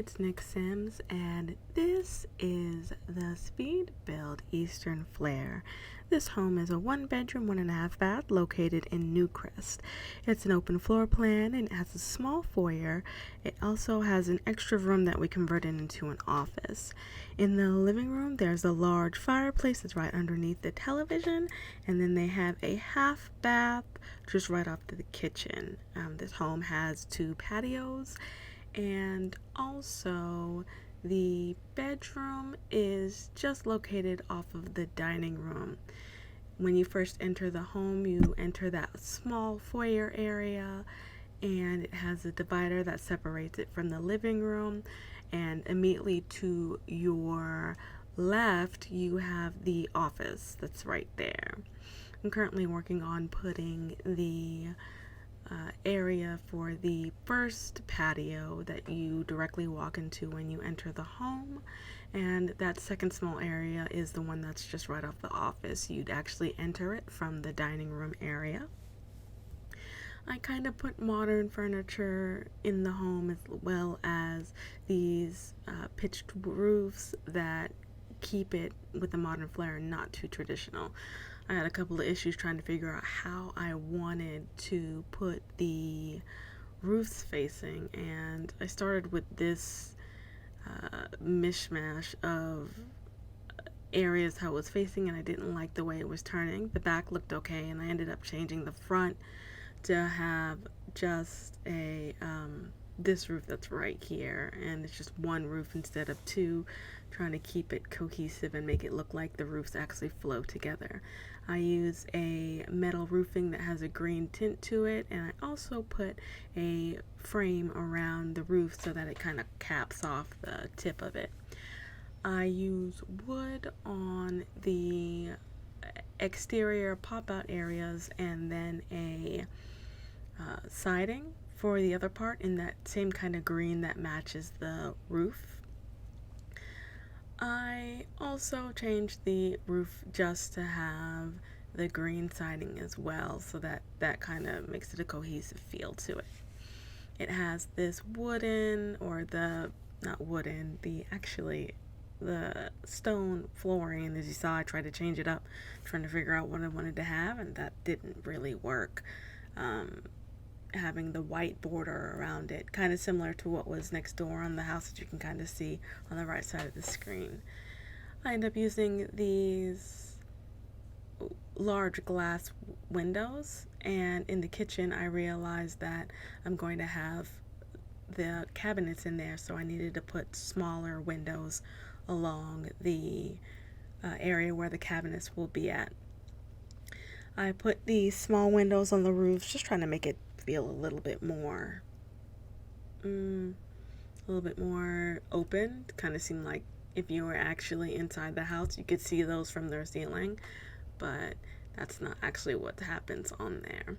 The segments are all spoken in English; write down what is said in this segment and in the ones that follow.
it's Nick Sims, and this is the Speed Build Eastern Flair. This home is a 1-bedroom, 1.5 bath located in Newcrest. It's an open floor plan and it has a small foyer. It also has an extra room that we converted into an office. In the living room, there's a large fireplace that's right underneath the television, and then they have a half bath just right off to the kitchen. This home has 2 patios, and also the bedroom is just located off of the dining room. When you first enter the home, you enter that small foyer area, and it has a divider that separates it from the living room, and immediately to your left you have the office that's right there. I'm currently working on putting the area for the first patio that you directly walk into when you enter the home, and that second small area is the one that's just right off the office. You'd actually enter it from the dining room area. I kind of put modern furniture in the home, as well as these pitched roofs that keep it with a modern flair and not too traditional. I had a couple of issues trying to figure out how I wanted to put the roofs facing, and I started with this mishmash of areas how it was facing, and I didn't like the way it was turning. The back looked okay, and I ended up changing the front to have just a this roof that's right here, and it's just one roof instead of 2, trying to keep it cohesive and make it look like the roofs actually flow together. I use a metal roofing that has a green tint to it, and I also put a frame around the roof so that it kind of caps off the tip of it. I use wood on the exterior pop-out areas, and then a siding for the other part in that same kind of green that matches the roof. I also changed the roof just to have the green siding as well, so that kind of makes it a cohesive feel to it. It has this wooden, or the not wooden, the stone flooring. As you saw, I tried to change it up, trying to figure out what I wanted to have, and that didn't really work. Having the white border around it, kind of similar to what was next door on the house that you can kind of see on the right side of the screen. I end up using these large glass windows, and in the kitchen I realized that I'm going to have the cabinets in there, so I needed to put smaller windows along the area where the cabinets will be at. I put these small windows on the roofs, just trying to make it feel a little bit more open. Kind of seemed like if you were actually inside the house you could see those from their ceiling, but that's not actually what happens on there.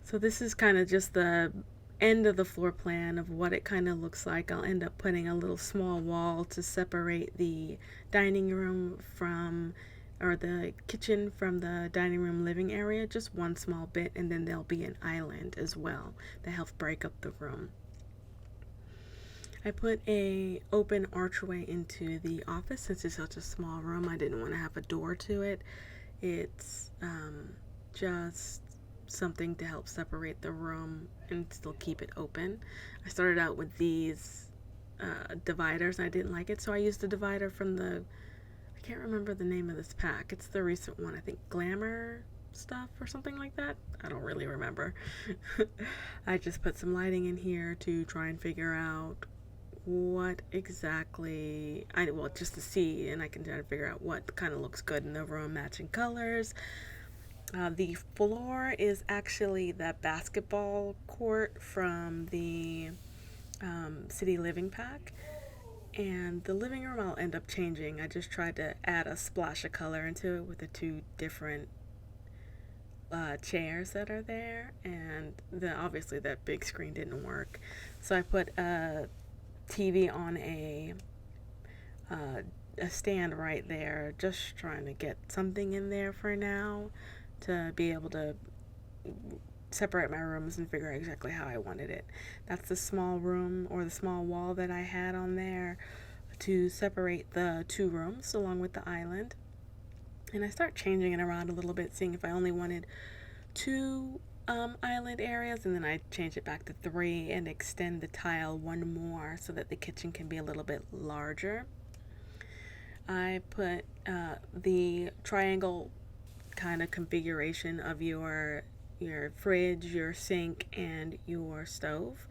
So this is kind of just the end of the floor plan of what it kind of looks like. I'll end up putting a little small wall to separate the dining room from, or the kitchen from the dining room living area, just one small bit, and then there'll be an island as well that helps break up the room. I put a open archway into the office. Since it's such a small room, I didn't want to have a door to it. It's just something to help separate the room and still keep it open. I started out with these dividers, and I didn't like it, so I used a divider from the, I can't remember the name of this pack. It's the recent one, I think Glamour stuff or something like that. I don't really remember. I just put some lighting in here to try and figure out what exactly just to see, and I can try to figure out what kind of looks good in the room, matching colors. The floor is actually the basketball court from the City Living Pack. And the living room I'll end up changing. I just tried to add a splash of color into it with the 2 different chairs that are there, and obviously that big screen didn't work. So I put a TV on a stand right there, just trying to get something in there for now to be able to separate my rooms and figure out exactly how I wanted it. That's the small room or the small wall that I had on there to separate the two rooms along with the island. And I start changing it around a little bit, seeing if I only wanted two island areas, and then I change it back to three and extend the tile one more so that the kitchen can be a little bit larger. I put the triangle kind of configuration of your fridge, your sink, and your stove.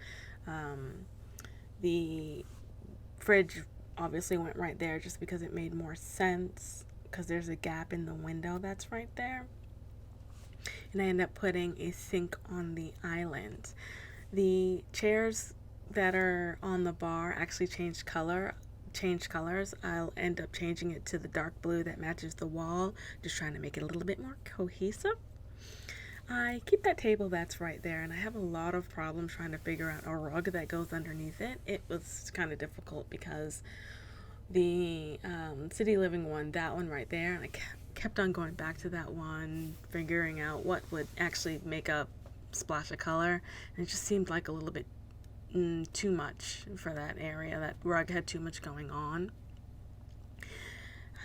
The fridge obviously went right there just because it made more sense, because there's a gap in the window that's right there. And I end up putting a sink on the island. The chairs that are on the bar actually changed colors. I'll end up changing it to the dark blue that matches the wall, just trying to make it a little bit more cohesive. I keep that table that's right there, and I have a lot of problems trying to figure out a rug that goes underneath it. It was kind of difficult because the city living one, that one right there, and I kept on going back to that one, figuring out what would actually make a splash of color, and it just seemed like a little bit too much for that area. That rug had too much going on.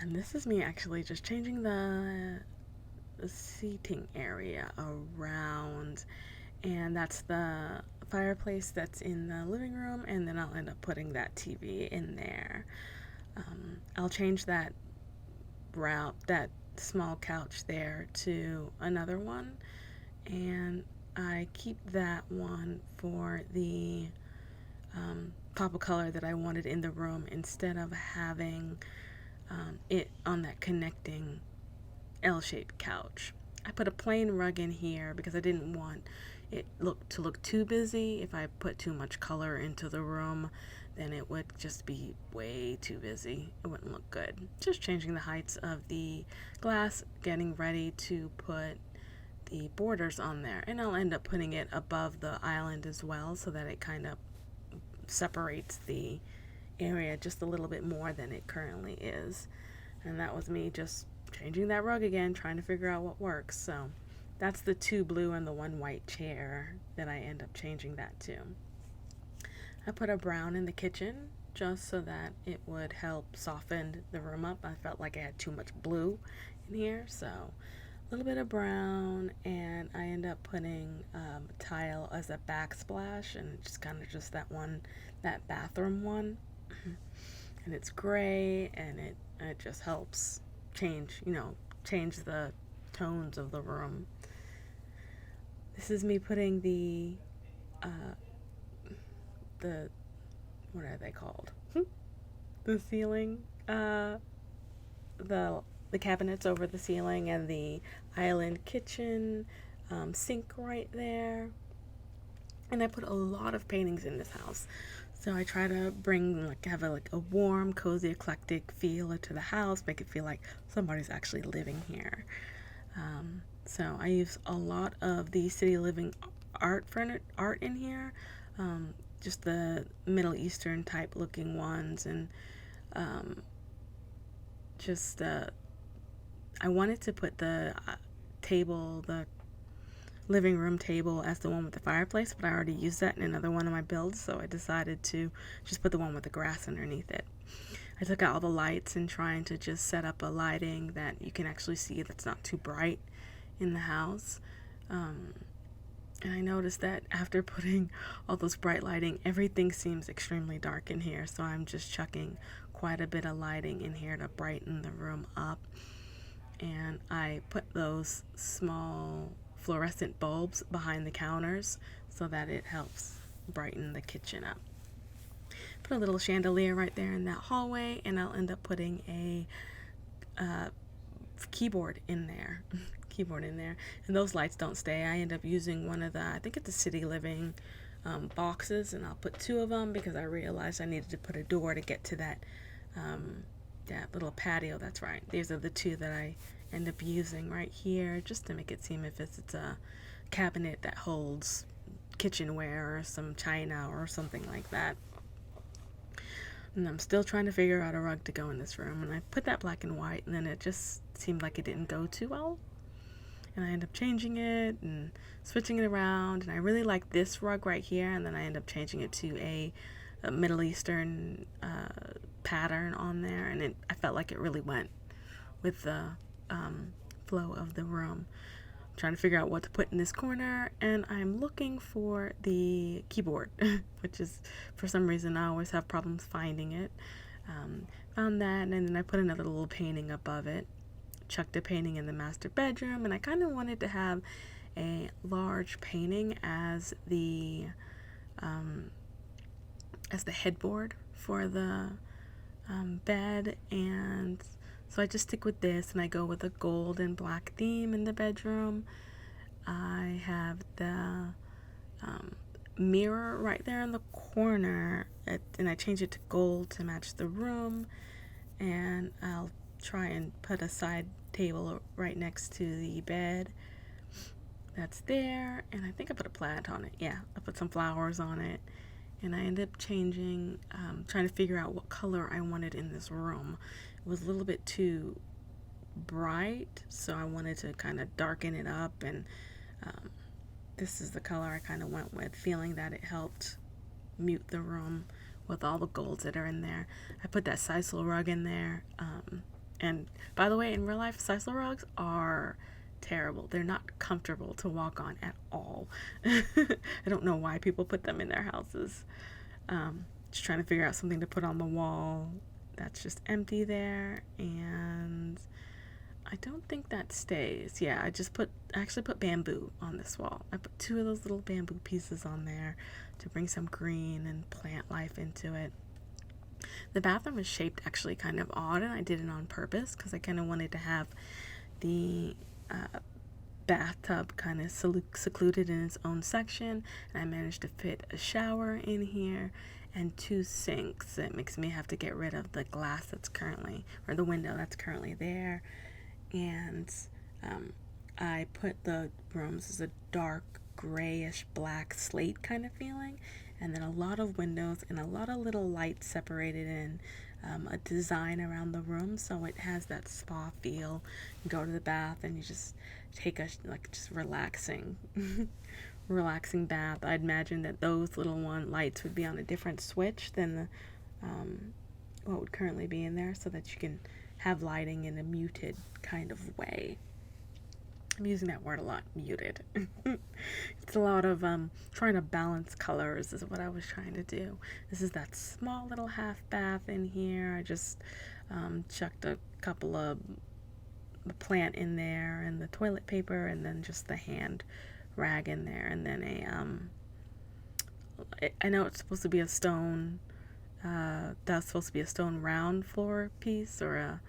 And this is me actually just changing the seating area around, and that's the fireplace that's in the living room, and then I'll end up putting that TV in there. I'll change that small couch there to another one, and I keep that one for the pop of color that I wanted in the room, instead of having it on that connecting L-shaped couch. I put a plain rug in here because I didn't want it to look too busy. If I put too much color into the room, then it would just be way too busy. It wouldn't look good. Just changing the heights of the glass, getting ready to put the borders on there. And I'll end up putting it above the island as well, so that it kind of separates the area just a little bit more than it currently is. And that was me just changing that rug again, trying to figure out what works. So that's the two blue and the one white chair that I end up changing that to. I put a brown in the kitchen just so that it would help soften the room up. I felt like I had too much blue in here, so a little bit of brown, and I end up putting tile as a backsplash, and just kind of just that bathroom one. And it's gray, and it just helps change the tones of the room. This is me putting the what are they called? The ceiling, the cabinets over the ceiling, and the island kitchen sink right there. And I put a lot of paintings in this house, so I try to have a warm, cozy, eclectic feel to the house, make it feel like somebody's actually living here. So I use a lot of the city living art in here, just the Middle Eastern type looking ones, and I wanted to put the living room table as the one with the fireplace, but I already used that in another one of my builds, so I decided to just put the one with the grass underneath it. I took out all the lights and trying to just set up a lighting that you can actually see that's not too bright in the house. And I noticed that after putting all those bright lighting, everything seems extremely dark in here, so I'm just chucking quite a bit of lighting in here to brighten the room up. And I put those small fluorescent bulbs behind the counters so that it helps brighten the kitchen up. Put a little chandelier right there in that hallway, and I'll end up putting a keyboard in there. And those lights don't stay. I end up using one of I think it's the City Living boxes, and I'll put two of them because I realized I needed to put a door to get to that little patio. That's right. These are the two that I end up using right here, just to make it seem if it's a cabinet that holds kitchenware or some china or something like that. And I'm still trying to figure out a rug to go in this room, and I put that black and white, and then it just seemed like it didn't go too well. and I end up changing it and switching it around, and I really like this rug right here, and then I end up changing it to a Middle Eastern pattern on there, and I felt like it really went with the flow of the room. I'm trying to figure out what to put in this corner, and I'm looking for the keyboard, which is, for some reason, I always have problems finding it. Found that, and then I put another little painting above it. Chucked a painting in the master bedroom, and I kind of wanted to have a large painting as the headboard for the bed, and so I just stick with this, and I go with a gold and black theme in the bedroom. I have the mirror right there in the corner, and I change it to gold to match the room, and I'll try and put a side table right next to the bed. That's there, and I think I put a plant on it. Yeah, I put some flowers on it, and I ended up changing, trying to figure out what color I wanted in this room. It was a little bit too bright, so I wanted to kind of darken it up, and this is the color I kind of went with, feeling that it helped mute the room with all the golds that are in there. I put that sisal rug in there, and by the way, in real life, sisal rugs are terrible. They're not comfortable to walk on at all. I don't know why people put them in their houses. Just trying to figure out something to put on the wall. That's just empty there, and I don't think that stays. Yeah, I actually put bamboo on this wall. I put 2 of those little bamboo pieces on there to bring some green and plant life into it. The bathroom is shaped actually kind of odd, and I did it on purpose because I kind of wanted to have the bathtub kind of secluded in its own section, and I managed to fit a shower in here and 2 sinks. It makes me have to get rid of the glass that's currently, or the window that's currently there, and I put the rooms as a dark grayish black slate kind of feeling, and then a lot of windows and a lot of little lights separated in a design around the room, so it has that spa feel. You go to the bath and you just take a just relaxing bath. I'd imagine that those little lights would be on a different switch than the what would currently be in there, so that you can have lighting in a muted kind of way. I'm using that word a lot, muted. It's a lot of trying to balance colors is what I was trying to do. This is that small little half bath in here. I just chucked a couple of plant in there and the toilet paper, and then just the hand rag in there, and then I know it's supposed to be a stone, that's supposed to be a stone round floor piece or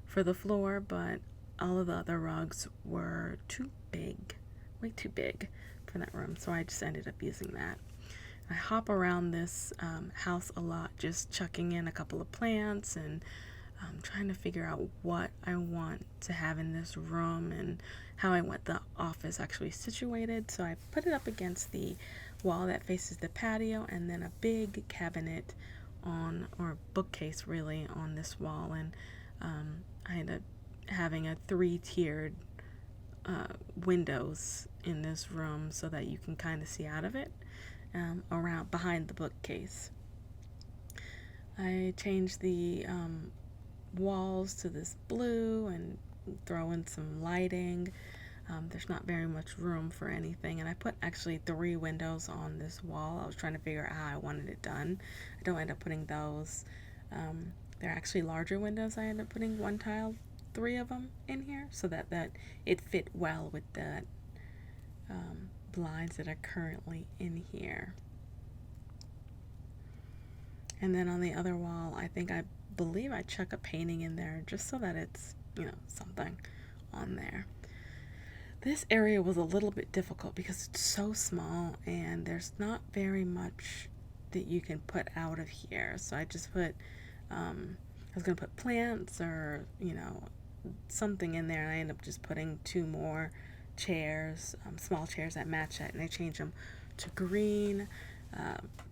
for the floor, but all of the other rugs were too big, way too big for that room, so I just ended up using that. I hop around this house a lot, just chucking in a couple of plants and trying to figure out what I want to have in this room and how I want the office actually situated. So I put it up against the wall that faces the patio, and then a big cabinet or bookcase really on this wall, and I ended up having a 3-tiered windows in this room so that you can kind of see out of it around behind the bookcase. I changed the walls to this blue and throw in some lighting. There's not very much room for anything, and I put actually 3 windows on this wall. I was trying to figure out how I wanted it done. I don't end up putting those. They're actually larger windows. I end up putting 1 tile, 3 of them in here, so that it fit well with the blinds that are currently in here. And then on the other wall, I believe I chuck a painting in there just so that it's, something on there. This area was a little bit difficult because it's so small and there's not very much that you can put out of here. So I just put, I was going to put plants or, something in there, and I ended up just putting 2 more chairs, small chairs that match that, and I changed them to green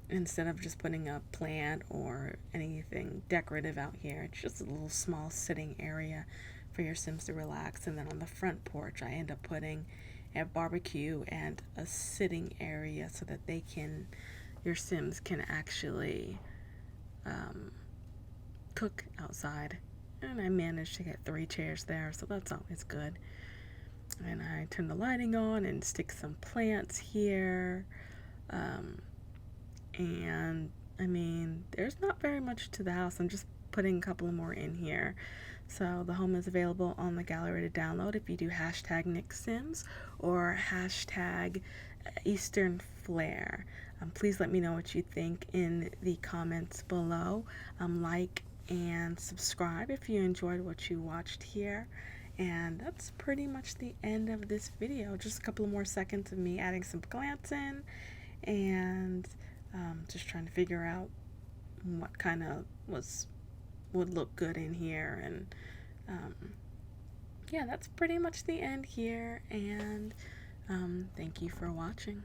instead of just putting a plant or anything decorative out here. It's just a little small sitting area for your Sims to relax. And then on the front porch, I end up putting a barbecue and a sitting area so that your Sims can actually cook outside. And I managed to get 3 chairs there, so that's always good. And I turn the lighting on and stick some plants here. And I mean, there's not very much to the house. I'm just putting a couple more in here. So the home is available on the gallery to download if you do hashtag NickSims or hashtag Eastern Flair. Please let me know what you think in the comments below. Like and subscribe if you enjoyed what you watched here. And that's pretty much the end of this video. Just a couple of more seconds of me adding some plants in and just trying to figure out what kind of would look good in here. And yeah, that's pretty much the end here. And thank you for watching.